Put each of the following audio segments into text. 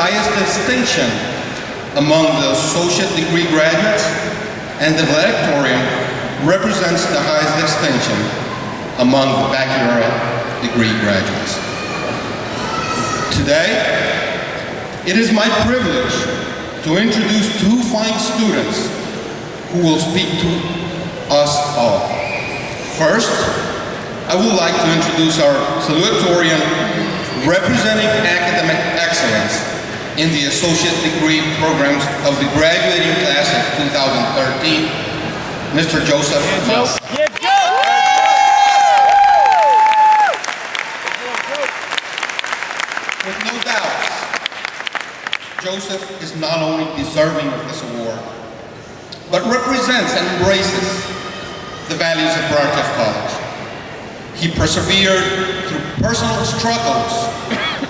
highest distinction among the associate degree graduates, and the valedictorian represents the highest distinction among the baccalaureate degree graduates. Today, it is my privilege to introduce two fine students who will speak to us all. First, I would like to introduce our salutatorian representing academic excellence in the associate degree programs of the graduating class of 2013, Mr. Joseph Massa. With no doubt, Joseph is not only deserving of this award, but represents and embraces the values of Briarcliffe College. He persevered through personal struggles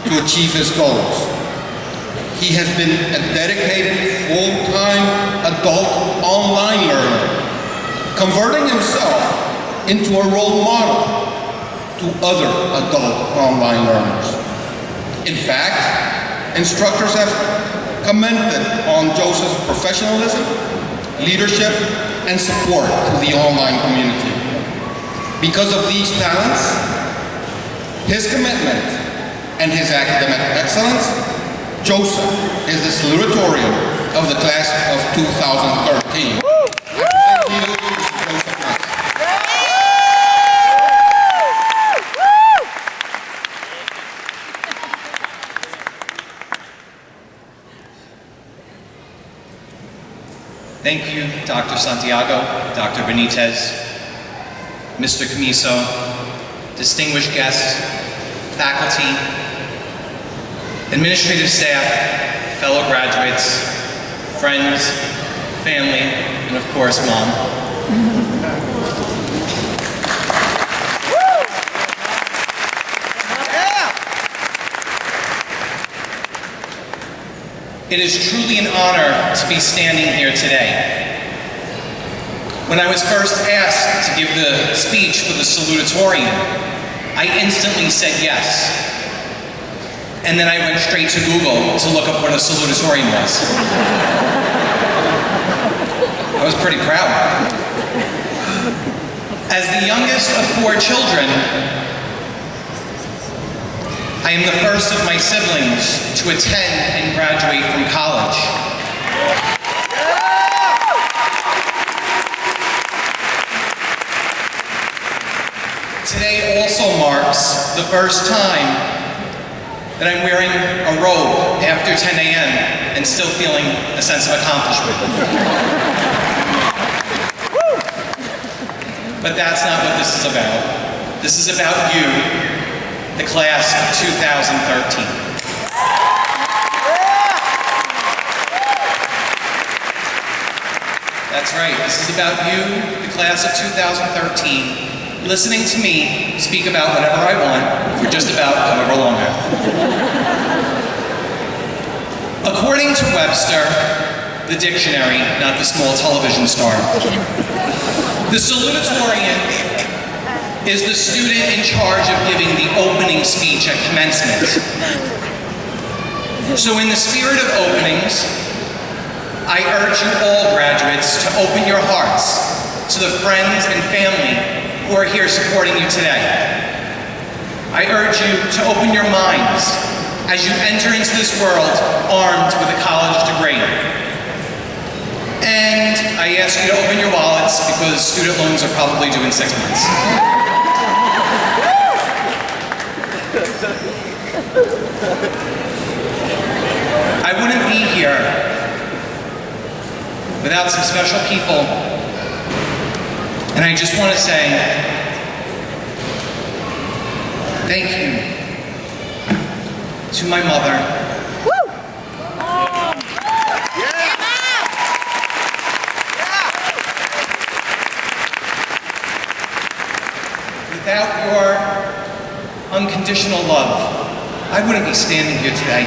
to achieve his goals. He has been a dedicated, full-time adult online learner, converting himself into a role model to other adult online learners. In fact, instructors have commented on Joseph's professionalism, leadership, and support to the online community. Because of these talents, his commitment, and his academic excellence, Joseph is the salutatorian of the class of 2013. Thank you, Dr. Santiago, Dr. Benitez, Mr. Camiso, distinguished guests, faculty, administrative staff, fellow graduates, friends, family, and of course, Mom. It is truly an honor to be standing here today. When I was first asked to give the speech for the salutatorian, I instantly said yes. And then I went straight to Google to look up what a salutatorian was. I was pretty proud. As the youngest of 4 children, I am the first of my siblings to attend and graduate from college. Today also marks the first time that I'm wearing a robe after 10 a.m. and still feeling a sense of accomplishment. But that's not what this is about. This is about you, the class of 2013. That's right, this is about you, the class of 2013, listening to me speak about whatever I want for just about however long I want. According to Webster, the dictionary, not the small television star, the salutatorian is the student in charge of giving the opening speech at commencement. So in the spirit of openings, I urge you all graduates to open your hearts to the friends and family who are here supporting you today. I urge you to open your minds as you enter into this world armed with a college degree. And I ask you to open your wallets because student loans are probably due in 6 months. I wouldn't be here without some special people, and I just want to say thank you to my mother. Without your unconditional love, I wouldn't be standing here today.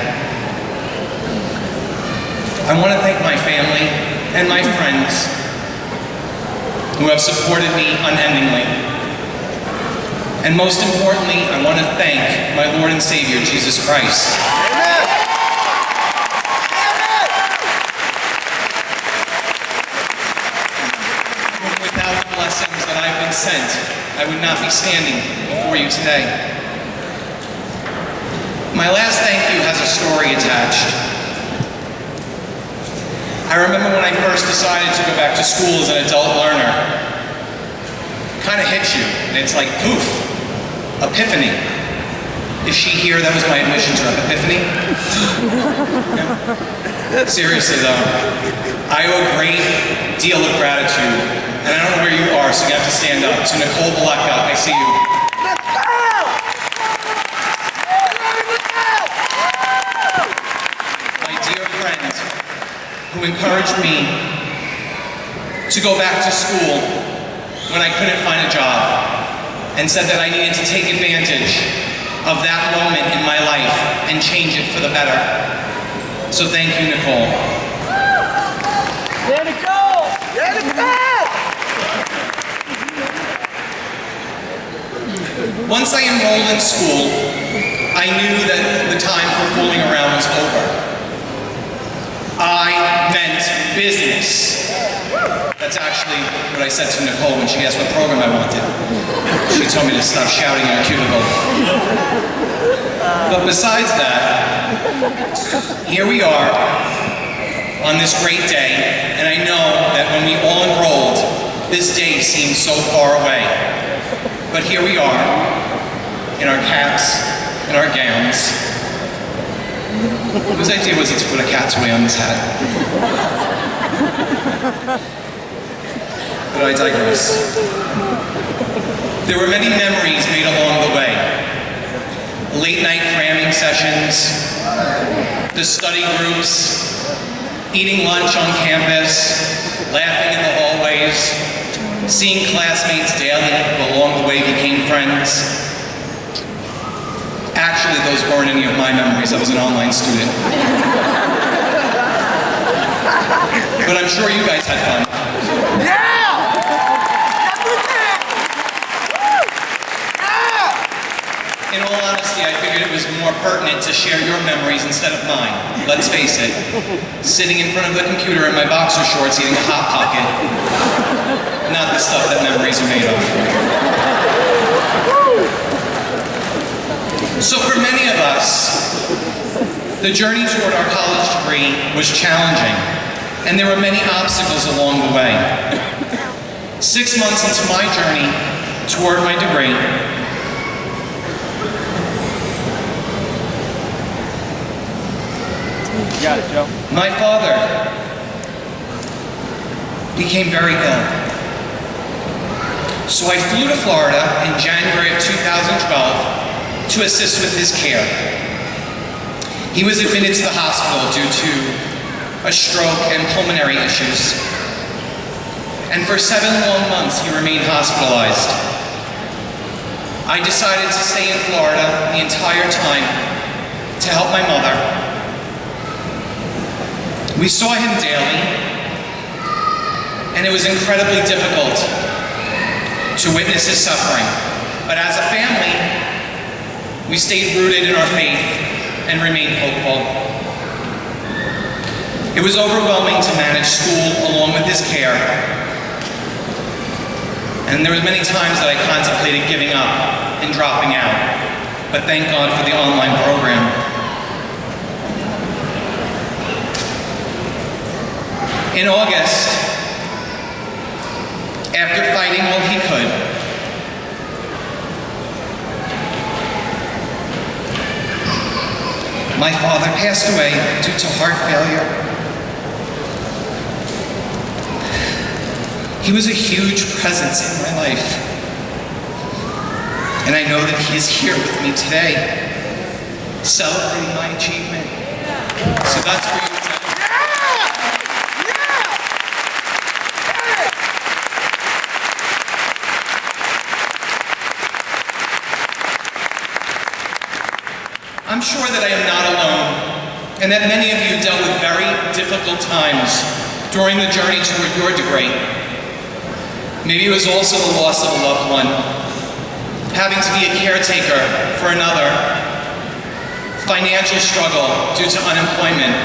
I want to thank my family and my friends who have supported me unendingly. And most importantly, I want to thank my Lord and Savior, Jesus Christ. Amen. sent, I would not be standing before you today. My last thank you has a story attached. I remember when I first decided to go back to school as an adult learner. Kind of hits you, and it's like, poof, epiphany. Is she here? That was my admission to epiphany. Yeah. Seriously though, I owe a great deal of gratitude, and I don't know where you are, so you have to stand up. So Nicole Valeka, I see you. My dear friend, who encouraged me to go back to school when I couldn't find a job, and said that I needed to take advantage of that moment in my life and change it for the better. So thank you, Nicole. There to go! There to go! Once I enrolled in school, I knew that the time for fooling around was over. I meant business. That's actually what I said to Nicole when she asked what program I wanted. She told me to stop shouting in her cubicle. But besides that, here we are on this great day, and I know that when we all enrolled, this day seemed so far away. But here we are, in our caps and our gowns. Whose idea was it to put a cat's away on this hat? But I digress. There were many memories made along the way. Late night cramming sessions, the study groups, eating lunch on campus, laughing in the hallways, seeing classmates daily who along the way became friends. Actually, those weren't any of my memories. I was an online student. But I'm sure you guys had fun. Yeah! In all honesty, I figured it was more pertinent to share your memories instead of mine. Let's face it, sitting in front of the computer in my boxer shorts eating a Hot Pocket, not the stuff that memories are made of. So for many of us, the journey toward our college degree was challenging, and there were many obstacles along the way. 6 months into my journey toward my degree, You got it, Joe. my father became very ill. So I flew to Florida in January of 2012 to assist with his care. He was admitted to the hospital due to a stroke and pulmonary issues. And for 7 long months, he remained hospitalized. I decided to stay in Florida the entire time to help my mother. We saw him daily, and it was incredibly difficult to witness his suffering. But as a family, we stayed rooted in our faith and remained hopeful. It was overwhelming to manage school along with his care, and there were many times that I contemplated giving up and dropping out, but thank God for the online program. In August, after fighting all he could, my father passed away due to heart failure. He was a huge presence in my life. And I know that he is here with me today, celebrating my achievement. So that's for you. I'm sure that I am not alone, and that many of you dealt with very difficult times during the journey toward your degree. Maybe it was also the loss of a loved one, having to be a caretaker for another, financial struggle due to unemployment,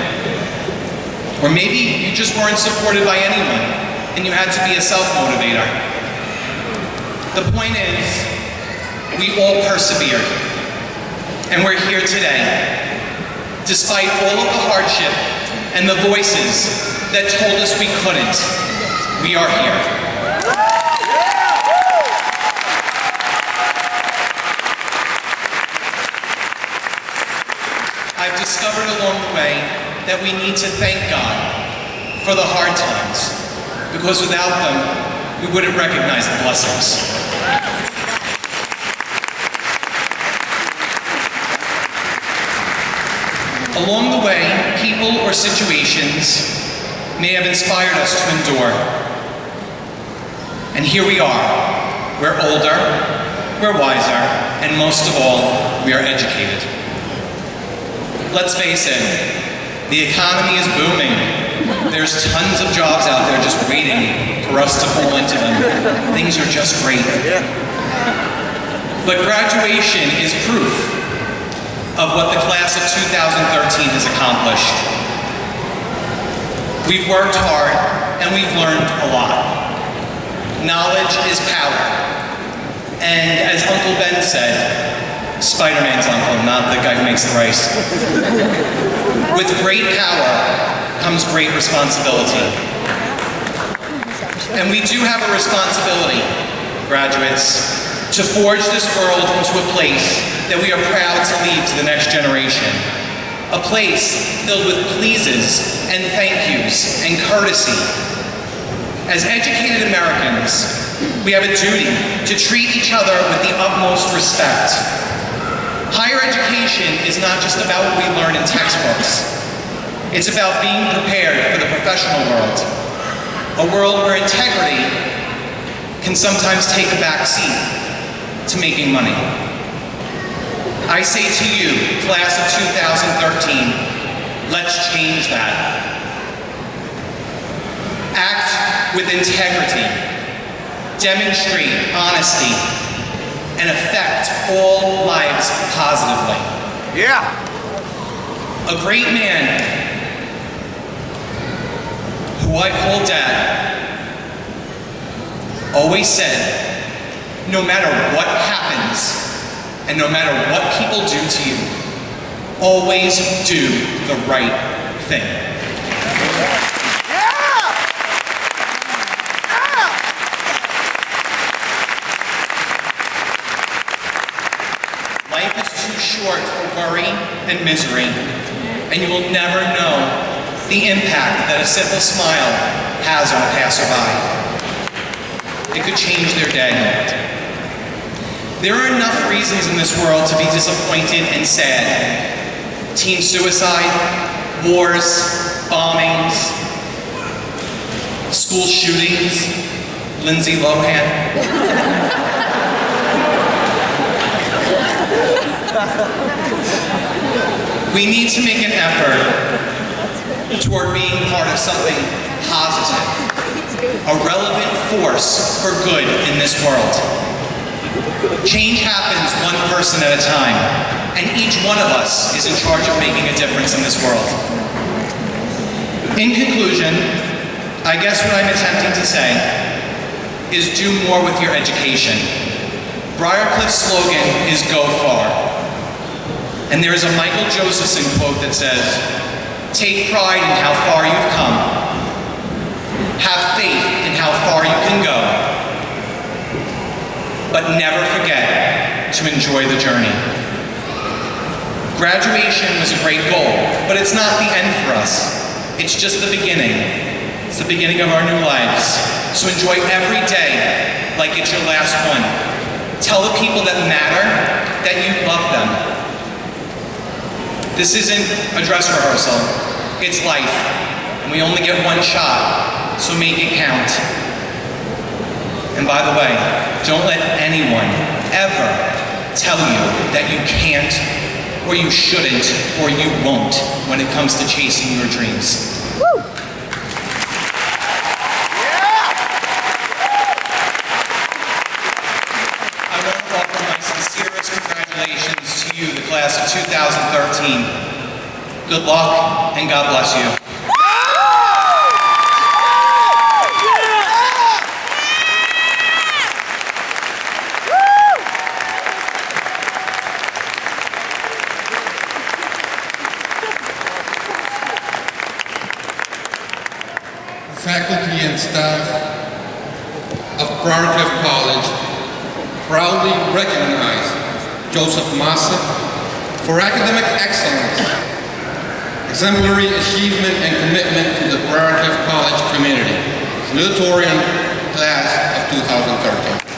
or maybe you just weren't supported by anyone, and you had to be a self-motivator. The point is, we all persevered, and we're here today. Despite all of the hardship and the voices that told us we couldn't, we are here. I've discovered along the way that we need to thank God for the hard times, because without them, we wouldn't recognize the blessings. Along the way, people or situations may have inspired us to endure. And here we are. We're older, we're wiser, and most of all, we are educated. Let's face it, the economy is booming. There's tons of jobs out there just waiting for us to fall into them. Things are just great. But graduation is proof of what the class of 2013 has accomplished. We've worked hard and we've learned a lot. Knowledge is power. And as Uncle Ben said, Spider-Man's uncle, not the guy who makes the rice. With great power comes great responsibility. And we do have a responsibility, graduates, to forge this world into a place that we are proud to leave to the next generation. A place filled with pleases and thank yous and courtesy. As educated Americans, we have a duty to treat each other with the utmost respect. Higher education is not just about what we learn in textbooks. It's about being prepared for the professional world. A world where integrity can sometimes take a back seat to making money. I say to you, class of 2013, let's change that. Act with integrity, demonstrate honesty, and affect all lives positively. Yeah. A great man, who I call Dad, always said, no matter what happens, and no matter what people do to you, always do the right thing. Life is too short for worry and misery, and you will never know the impact that a simple smile has on a passerby. It could change their day. There are enough reasons in this world to be disappointed and sad. Teen suicide, wars, bombings, school shootings, Lindsay Lohan. We need to make an effort toward being part of something positive, a relevant force for good in this world. Change happens one person at a time, and each one of us is in charge of making a difference in this world. In conclusion, I guess what I'm attempting to say is do more with your education. Briarcliffe's slogan is go far. And there is a Michael Josephson quote that says, take pride in how far you've come. Have faith in how far you can go. But never forget to enjoy the journey. Graduation was a great goal, but it's not the end for us. It's just the beginning. It's the beginning of our new lives. So enjoy every day like it's your last one. Tell the people that matter that you love them. This isn't a dress rehearsal. It's life, and we only get one shot, so make it count. And by the way, don't let anyone ever tell you that you can't, or you shouldn't, or you won't when it comes to chasing your dreams. Woo! I want to offer my sincerest congratulations to you, the class of 2013. Good luck, and God bless you. staff of Briarcliffe College proudly recognize Joseph Massa for academic excellence, exemplary achievement, and commitment to the Briarcliffe College community. Salutatorian class of 2013.